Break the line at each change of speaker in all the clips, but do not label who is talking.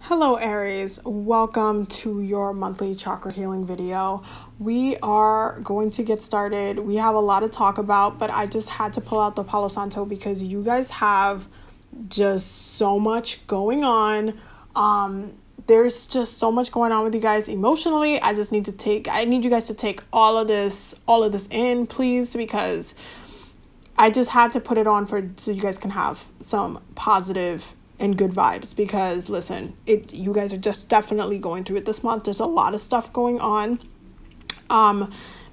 Hello Aries, welcome to your monthly chakra healing video. We are going to get started. We have a lot to talk about, but I just had to pull out the Palo Santo because you guys have just so much going on. There's just so much going on with you guys emotionally. I need you guys to take all of this in, please, because I just had to put it on so you guys can have some positive and good vibes, because listen, you guys are just definitely going through it this month. There's a lot of stuff going on.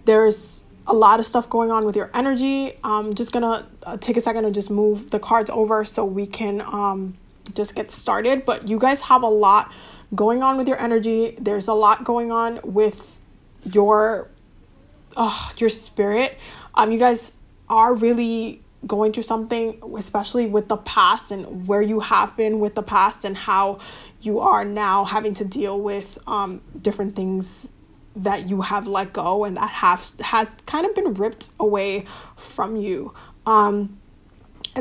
There's a lot of stuff going on with your energy. I'm just gonna take a second and just move the cards over so we can just get started. But you guys have a lot going on with your energy. There's a lot going on with your spirit. You guys are really going through something, especially with the past and where you have been with the past and how you are now having to deal with different things that you have let go and that has kind of been ripped away from you. And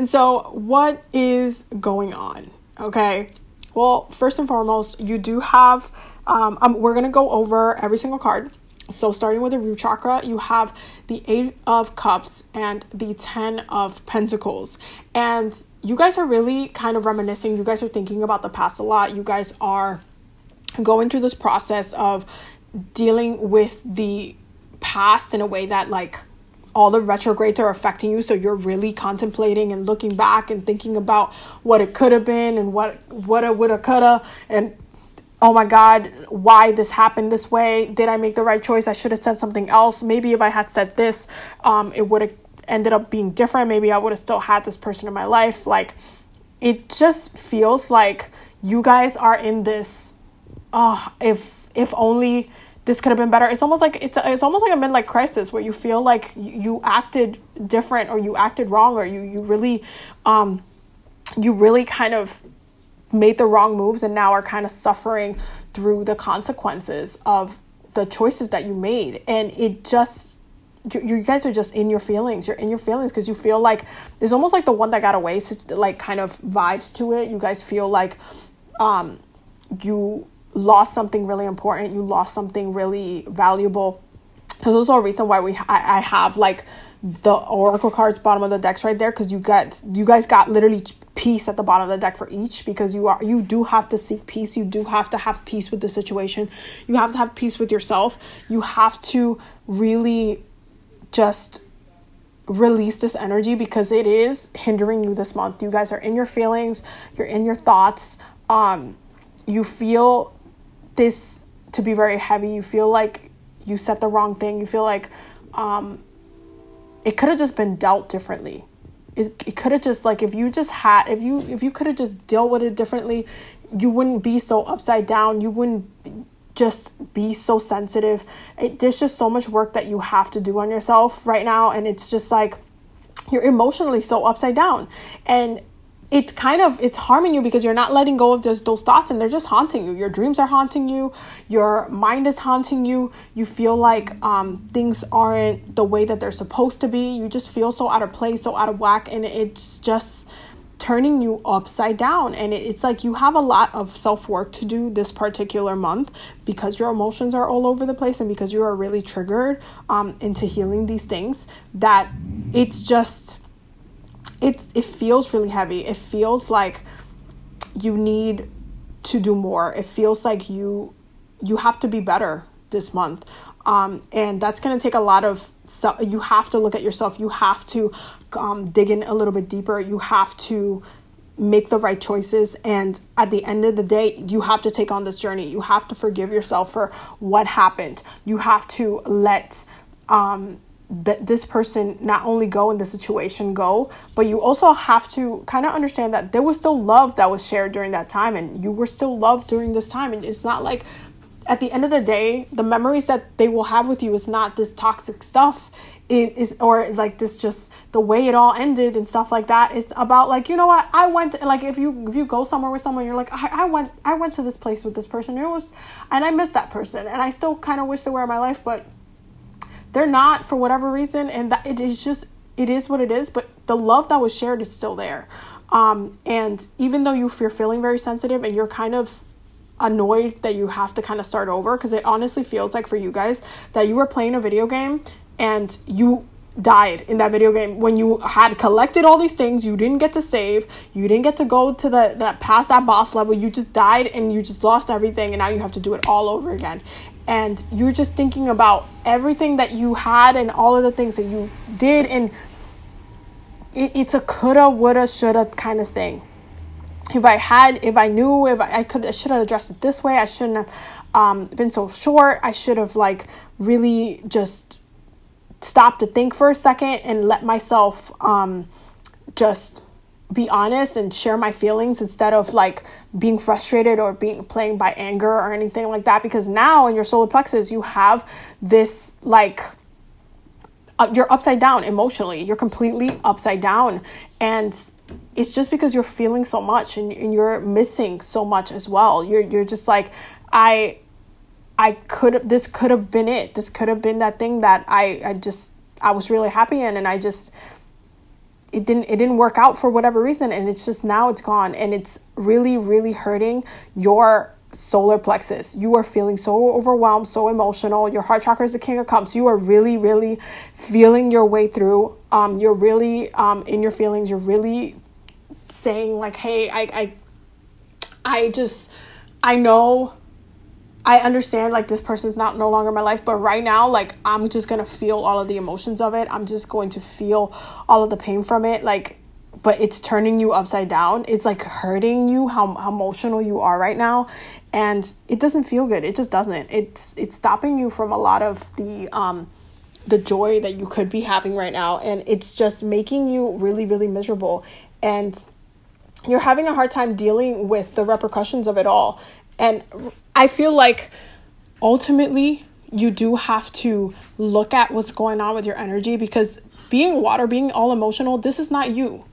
so what is going on? Okay. Well, first and foremost, you do have, we're going to go over every single card. So starting with the root chakra, you have the 8 of Cups and the 10 of Pentacles. And you guys are really kind of reminiscing. You guys are thinking about the past a lot. You guys are going through this process of dealing with the past in a way that like all the retrogrades are affecting you. So you're really contemplating and looking back and thinking about what it could have been and what it would have, could have, and oh my God, why this happened this way? Did I make the right choice? I should have said something else. Maybe if I had said this, it would have ended up being different. Maybe I would have still had this person in my life. Like, it just feels like you guys are in this, if only this could have been better. It's almost like it's almost like a midlife crisis where you feel like you acted different or you acted wrong, or you really kind of made the wrong moves and now are kind of suffering through the consequences of the choices that you made. And it just, you guys are just in your feelings. You're in your feelings because you feel like it's almost like the one that got away, like kind of vibes to it. You guys feel like you lost something really important. You lost something really valuable. So there's a reason why I have like the oracle cards bottom of the decks right there, because you guys got literally peace at the bottom of the deck for each, because you do have to seek peace. You do have to have peace with the situation. You have to have peace with yourself. You have to really just release this energy because it is hindering you this month. You guys are in your feelings. You're in your thoughts. You feel this to be very heavy. You feel like you said the wrong thing. You feel like it could have just been dealt differently. It could have just, like, if you could have just dealt with it differently, you wouldn't be so upside down. You wouldn't just be so sensitive. There's just so much work that you have to do on yourself right now. And it's just like, you're emotionally so upside down. And it's harming you because you're not letting go of those thoughts, and they're just haunting you. Your dreams are haunting you. Your mind is haunting you. You feel like things aren't the way that they're supposed to be. You just feel so out of place, so out of whack, and it's just turning you upside down. And it's like you have a lot of self-work to do this particular month because your emotions are all over the place, and because you are really triggered into healing these things, that it's just... It feels really heavy. It feels like you need to do more. It feels like you have to be better this month. And that's going to take a lot of... you have to look at yourself. You have to dig in a little bit deeper. You have to make the right choices. And at the end of the day, you have to take on this journey. You have to forgive yourself for what happened. You have to let... this person not only go in the situation go, but you also have to kind of understand that there was still love that was shared during that time, and you were still loved during this time. And it's not like, at the end of the day, the memories that they will have with you is not this toxic stuff. It is, or like this, just the way it all ended and stuff like that. It's about like, you know what, I went, like if you go somewhere with someone, you're like, I went to this place with this person, and I miss that person, and I still kind of wish they were in my life, but they're not for whatever reason, and that it is what it is. But the love that was shared is still there. And even though you're feeling very sensitive and you're kind of annoyed that you have to kind of start over, because it honestly feels like for you guys that you were playing a video game and you died in that video game when you had collected all these things. You didn't get to save, you didn't get to go to that past that boss level. You just died and you just lost everything, and now you have to do it all over again. And you're just thinking about everything that you had and all of the things that you did, and it's a coulda, woulda, shoulda kind of thing. If I should have addressed it this way. I shouldn't have been so short. I should have like really just stopped to think for a second and let myself just be honest and share my feelings, instead of like being frustrated or playing by anger or anything like that. Because now in your solar plexus, you have this like you're upside down emotionally. You're completely upside down, and it's just because you're feeling so much and you're missing so much as well. You're just like, this could have been it. This could have been that thing that I was really happy in, and it didn't work out for whatever reason, and it's just, now it's gone, and it's really, really hurting your solar plexus. You are feeling so overwhelmed, so emotional. Your heart chakra is the king of cups. You are really, really feeling your way through. You're really in your feelings. You're really saying like, hey, I understand, like, this person's no longer in my life, but right now, like, I'm just going to feel all of the emotions of it. I'm just going to feel all of the pain from it. Like, but it's turning you upside down. It's like hurting you, how emotional you are right now. And it doesn't feel good. It just doesn't. It's stopping you from a lot of the joy that you could be having right now. And it's just making you really, really miserable. And you're having a hard time dealing with the repercussions of it all. And I feel like ultimately you do have to look at what's going on with your energy, because being water, being all emotional, this is not you.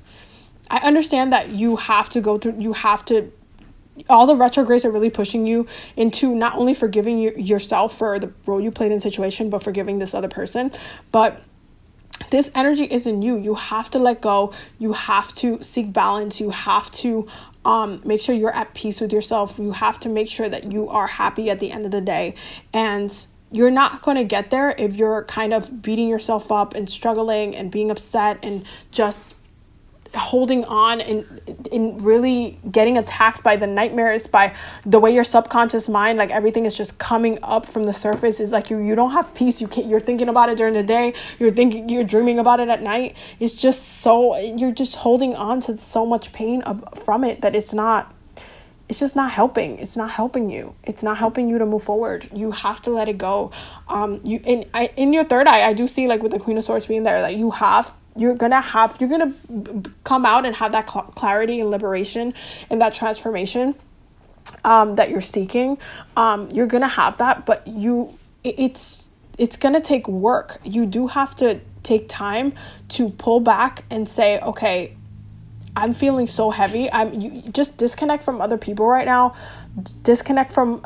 I understand that you have to go through, all the retrogrades are really pushing you into not only forgiving yourself for the role you played in the situation, but forgiving this other person. But this energy isn't you. You have to let go. You have to seek balance. You have to make sure you're at peace with yourself. You have to make sure that you are happy at the end of the day. And you're not going to get there if you're kind of beating yourself up and struggling and being upset and just holding on and really getting attacked by the nightmares, by the way your subconscious mind, like everything is just coming up from the surface. Is like you don't have peace. You're thinking about it during the day. You're dreaming about it at night. It's just you're just holding on to so much pain from it that it's just not helping. It's not helping you. It's not helping you to move forward. You have to let it go. In your third eye, I do see, like, with the Queen of Swords being there, that you're gonna come out and have that clarity and liberation and that transformation that you're seeking. You're gonna have that, but it's gonna take work. You do have to take time to pull back and say, okay, I'm feeling so heavy. You just disconnect from other people right now. Disconnect from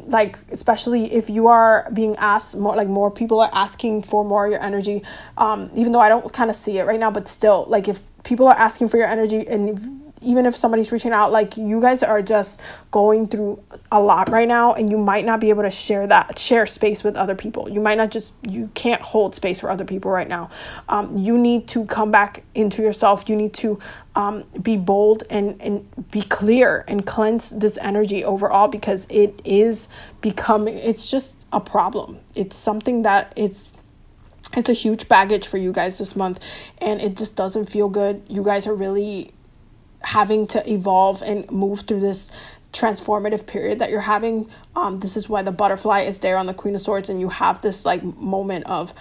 like, especially if you are being asked more, like more people are asking for more of your energy. Even though I don't kind of see it right now, but still, like, if people are asking for your energy, and even if somebody's reaching out, like, you guys are just going through a lot right now, and you might not be able to share space with other people. You can't hold space for other people right now. You need to come back into yourself. You need to be bold and be clear and cleanse this energy overall, because it's just a problem. It's something that it's a huge baggage for you guys this month, and it just doesn't feel good. You guys are really having to evolve and move through this transformative period that you're having. This is why the butterfly is there on the Queen of Swords, and you have this like moment of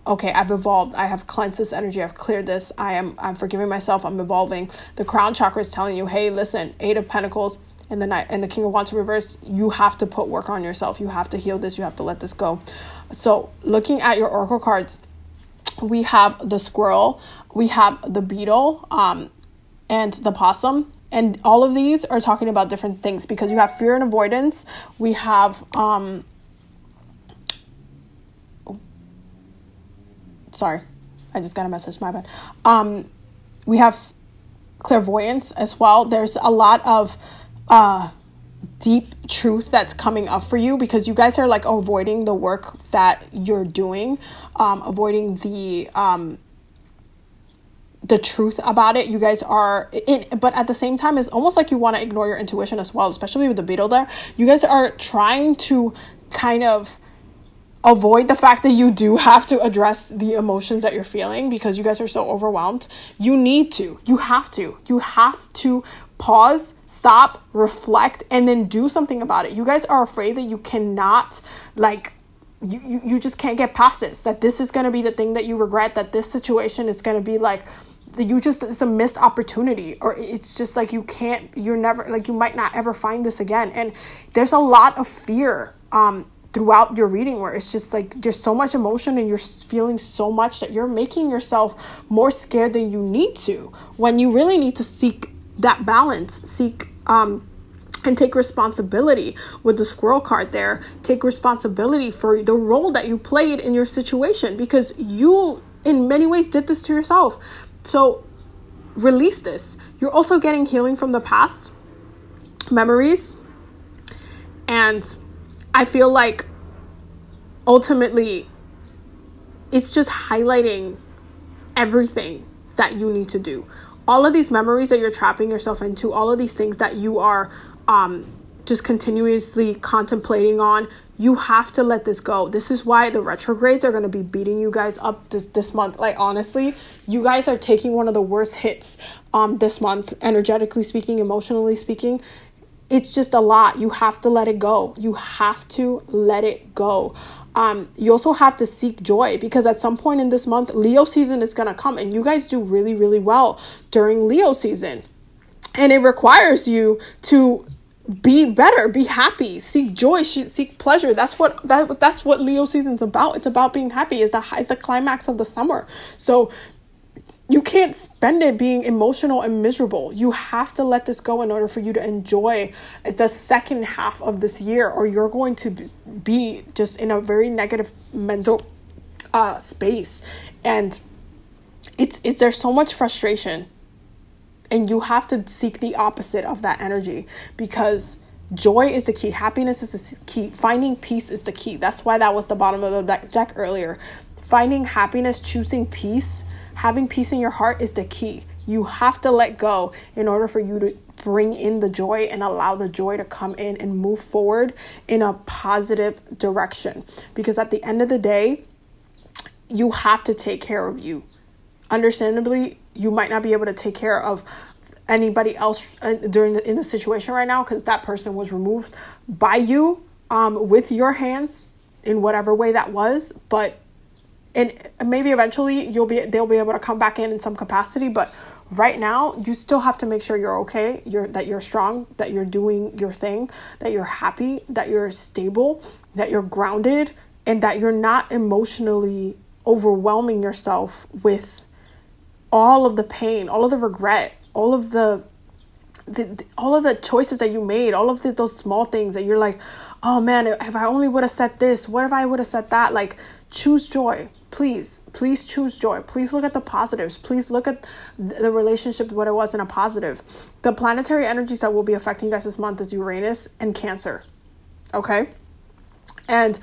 okay, I've evolved. I have cleansed this energy. I've cleared this. I'm forgiving myself. I'm evolving. The crown chakra is telling you, hey, listen, 8 of Pentacles and the King of Wands in reverse. You have to put work on yourself. You have to heal this. You have to let this go. So looking at your oracle cards, we have the squirrel, we have the beetle, and the possum. And all of these are talking about different things, because you have fear and avoidance. We have, sorry, I just got a message, my bad. We have clairvoyance as well. There's a lot of deep truth that's coming up for you, because you guys are like avoiding the work that you're doing, avoiding the truth about it. You guys are but at the same time, it's almost like you want to ignore your intuition as well, especially with the beetle there. You guys are trying to kind of avoid the fact that you do have to address the emotions that you're feeling, because you guys are so overwhelmed. You have to pause, stop, reflect, and then do something about it. You guys are afraid that you cannot, like, you just can't get past this, that this is going to be the thing that you regret, that this situation is going to be like, it's a missed opportunity, or it's just like you might not ever find this again. And there's a lot of fear throughout your reading, where it's just like there's so much emotion and you're feeling so much that you're making yourself more scared than you need to, when you really need to seek that balance, and take responsibility. With the squirrel card there, take responsibility for the role that you played in your situation, because you in many ways did this to yourself. So release this. You're also getting healing from the past, memories, and I feel like ultimately it's just highlighting everything that you need to do. All of these memories that you're trapping yourself into, all of these things that you are just continuously contemplating on, you have to let this go. This is why the retrogrades are going to be beating you guys up this month. Like, honestly, you guys are taking one of the worst hits this month, energetically speaking, emotionally speaking. It's just a lot. You have to let it go. You have to let it go. You also have to seek joy, because at some point in this month, Leo season is going to come, and you guys do really, really well during Leo season. And it requires you to be better, be happy, seek joy, seek pleasure. That's what Leo season's about. It's about being happy. It's the climax of the summer. So you can't spend it being emotional and miserable. You have to let this go in order for you to enjoy the second half of this year, or you're going to be just in a very negative mental space. And there's so much frustration, and you have to seek the opposite of that energy, because joy is the key. Happiness is the key. Finding peace is the key. That's why that was the bottom of the deck earlier. Finding happiness, choosing peace, having peace in your heart is the key. You have to let go in order for you to bring in the joy and allow the joy to come in and move forward in a positive direction. Because at the end of the day, you have to take care of you. Understandably, you might not be able to take care of anybody else in the situation right now, because that person was removed by you with your hands in whatever way that was. And maybe eventually they'll be able to come back in some capacity. But right now, you still have to make sure you're okay, that you're strong, that you're doing your thing, that you're happy, that you're stable, that you're grounded, and that you're not emotionally overwhelming yourself with all of the pain, all of the regret, all of the choices that you made, all of those small things that you're like, oh man, if I only would have said this, what if I would have said that? Like, choose joy. Please choose joy. Please look at the positives. Please look at the relationship, what it was in a positive. The planetary energies that will be affecting you guys this month is Uranus and Cancer. Okay? And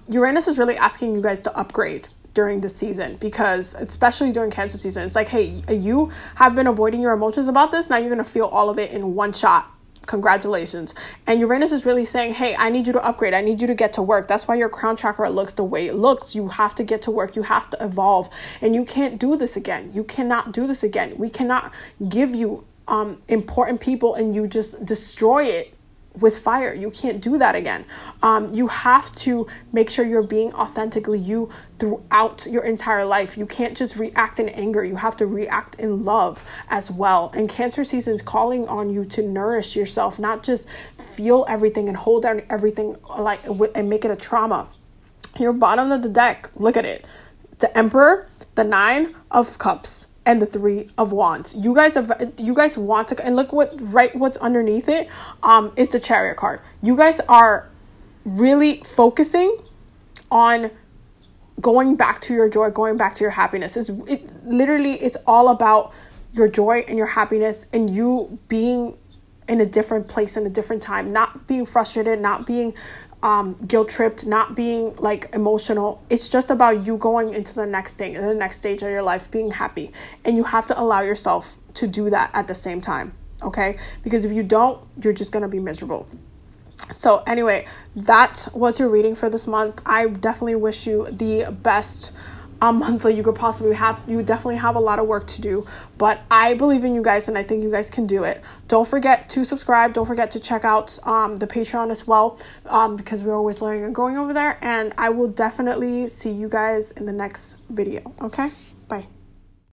Uranus is really asking you guys to upgrade during this season, because especially during Cancer season, it's like, hey, you have been avoiding your emotions about this. Now you're going to feel all of it in one shot. Congratulations. And Uranus is really saying, hey, I need you to upgrade. I need you to get to work. That's why your crown chakra looks the way it looks. You have to get to work. You have to evolve. And you can't do this again. You cannot do this again. We cannot give you important people and you just destroy it with fire. You can't do that again. You have to make sure you're being authentically you throughout your entire life. You can't just react in anger. You have to react in love as well. And Cancer season is calling on you to nourish yourself, not just feel everything and hold down everything and make it a trauma. Your bottom of the deck, look at it. The Emperor, the 9 of Cups, and the 3 of Wands. You guys want to, and look what's underneath it is the Chariot card. You guys are really focusing on going back to your joy, going back to your happiness. It's all about your joy and your happiness and you being in a different place, in a different time, not being frustrated, not being guilt tripped, not being like emotional. It's just about you going into the next thing, the next stage of your life, being happy. And you have to allow yourself to do that at the same time. Okay? Because if you don't, you're just going to be miserable. So anyway, that was your reading for this month. I definitely wish you the best month that you could possibly have. You definitely have a lot of work to do, but I believe in you guys and I think you guys can do it. Don't forget to subscribe. Don't forget to check out the Patreon as well, because we're always learning and growing over there. And I will definitely see you guys in the next video. Okay, bye.